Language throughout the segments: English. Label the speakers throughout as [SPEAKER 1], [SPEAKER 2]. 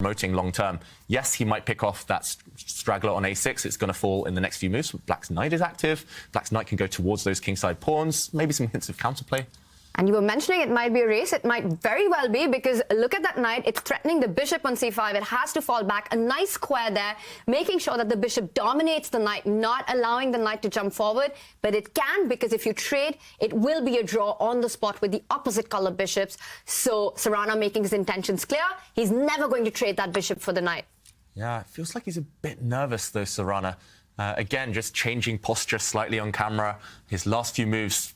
[SPEAKER 1] promoting long term. Yes, he might pick off that straggler on a6. It's going to fall in the next few moves. Black's knight is active. Black's knight can go towards those kingside pawns. Maybe some hints of counterplay.
[SPEAKER 2] And you were mentioning it might be a race. It might very well be, because look at that knight. It's threatening the bishop on c5. It has to fall back. A nice square there, making sure that the bishop dominates the knight, not allowing the knight to jump forward. But it can, because if you trade, it will be a draw on the spot with the opposite color bishops. So Sarana making his intentions clear. He's never going to trade that bishop for the knight.
[SPEAKER 1] Yeah, it feels like he's a bit nervous, though, Sarana. Again, just changing posture slightly on camera. His last few moves,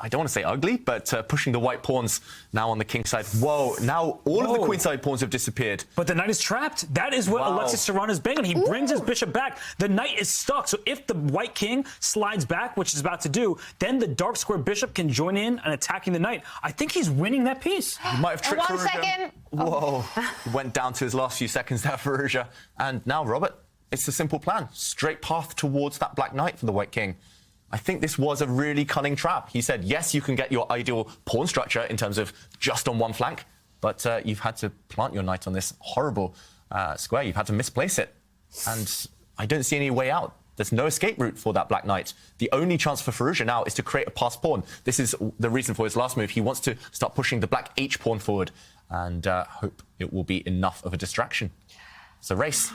[SPEAKER 1] I don't want to say ugly, but pushing the white pawns now on the king side. Whoa, now all of the queenside pawns have disappeared.
[SPEAKER 3] But the knight is trapped. That is what Alexey Sarana is banging. He brings his bishop back. The knight is stuck. So if the white king slides back, which it's about to do, then the dark square bishop can join in and attacking the knight. I think he's winning that piece.
[SPEAKER 1] He might have tricked Firouzja.
[SPEAKER 4] 1 second.
[SPEAKER 1] Whoa. He went down to his last few seconds there, Firouzja. And now, Robert, it's a simple plan. Straight path towards that black knight for the white king. I think this was a really cunning trap. He said, yes, you can get your ideal pawn structure in terms of just on one flank, but you've had to plant your knight on this horrible square. You've had to misplace it. And I don't see any way out. There's no escape route for that black knight. The only chance for Firouzja now is to create a passed pawn. This is the reason for his last move. He wants to start pushing the black H pawn forward and hope it will be enough of a distraction. It's a race.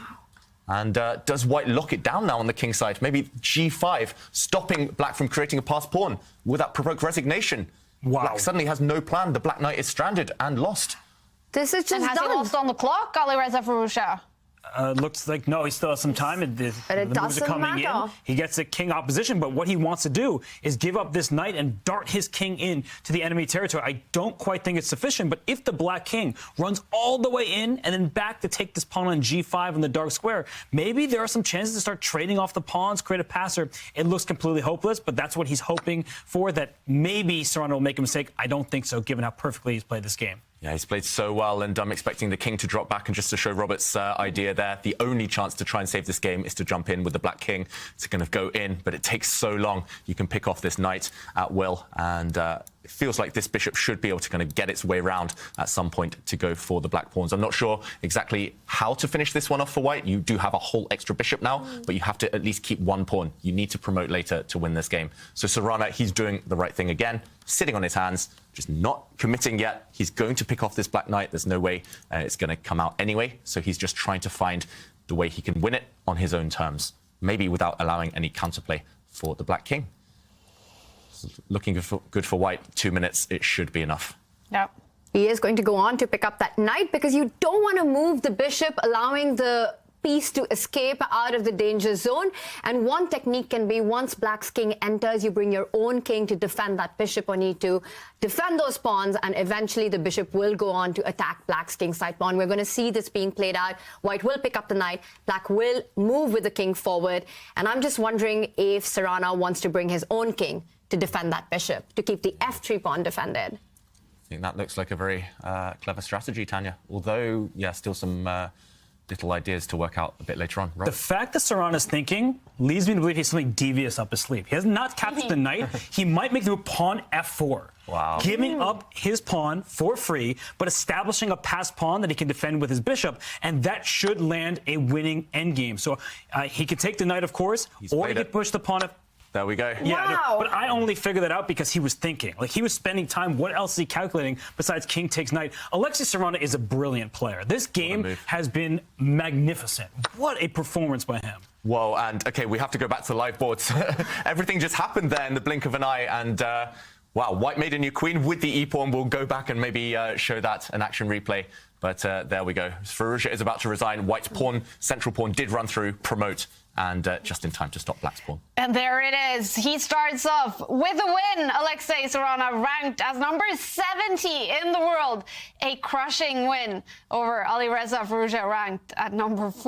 [SPEAKER 1] And does white lock it down now on the king side? Maybe g5, stopping black from creating a passed pawn. Will that provoke resignation?
[SPEAKER 3] Wow.
[SPEAKER 1] Black suddenly has no plan. The black knight is stranded and lost.
[SPEAKER 2] This is just
[SPEAKER 4] And has he lost on the clock, Alireza Firouzja?
[SPEAKER 3] Looks like, no, he still has some time. The moves are coming in. He gets a king opposition, but what he wants to do is give up this knight and dart his king in to the enemy territory. I don't quite think it's sufficient, but if the black king runs all the way in and then back to take this pawn on g5 in the dark square, maybe there are some chances to start trading off the pawns, create a passer. It looks completely hopeless, but that's what he's hoping for, that maybe Sarana will make a mistake. I don't think so, given how perfectly he's played this game.
[SPEAKER 1] Yeah, he's played so well, and I'm expecting the king to drop back. And just to show Robert's idea there, the only chance to try and save this game is to jump in with the black king. It's going to go in, but it takes so long. You can pick off this knight at will, and it feels like this bishop should be able to kind of get its way around at some point to go for the black pawns. I'm not sure exactly how to finish this one off for white. You do have a whole extra bishop now, but you have to at least keep one pawn. You need to promote later to win this game. So Sarana, he's doing the right thing again, sitting on his hands, just not committing yet. He's going to pick off this black knight. There's no way it's going to come out anyway. So he's just trying to find the way he can win it on his own terms, maybe without allowing any counterplay for the black king. Looking good for white. 2 minutes, it should be enough.
[SPEAKER 4] Yep.
[SPEAKER 2] He is going to go on to pick up that knight, because you don't want to move the bishop, allowing the piece to escape out of the danger zone. And one technique can be, once black's king enters, you bring your own king to defend that bishop on e2, defend those pawns, and eventually the bishop will go on to attack black's king side pawn. We're going to see this being played out. White will pick up the knight, black will move with the king forward, and I'm just wondering if Sarana wants to bring his own king to defend that bishop, to keep the f3 pawn defended.
[SPEAKER 1] I think that looks like a very clever strategy, Tanya. Although, yeah, still some little ideas to work out a bit later on. Right.
[SPEAKER 3] The fact that Sarana's thinking leads me to believe he has something devious up his sleeve. He has not captured the knight. He might make the move pawn f4.
[SPEAKER 1] Wow.
[SPEAKER 3] Giving up his pawn for free, but establishing a passed pawn that he can defend with his bishop, and that should land a winning endgame. So he could take the knight, of course, or he could push the pawn f.
[SPEAKER 1] There we go.
[SPEAKER 3] Yeah,
[SPEAKER 2] wow.
[SPEAKER 3] No, but I only figured that out because he was thinking. Like, he was spending time. What else is he calculating besides king takes knight? Alexey Sarana is a brilliant player. This game has been magnificent. What a performance by him.
[SPEAKER 1] Whoa, and OK, we have to go back to the live boards. Everything just happened there in the blink of an eye, and wow, white made a new queen with the e-pawn. We'll go back and maybe show that an action replay. But there we go. Firouzja is about to resign. White's pawn, central pawn, did run through, promote, and just in time to stop black's pawn.
[SPEAKER 4] And there it is. He starts off with a win. Alexey Sarana ranked as number 70 in the world. A crushing win over Alireza Firouzja, ranked at number 4.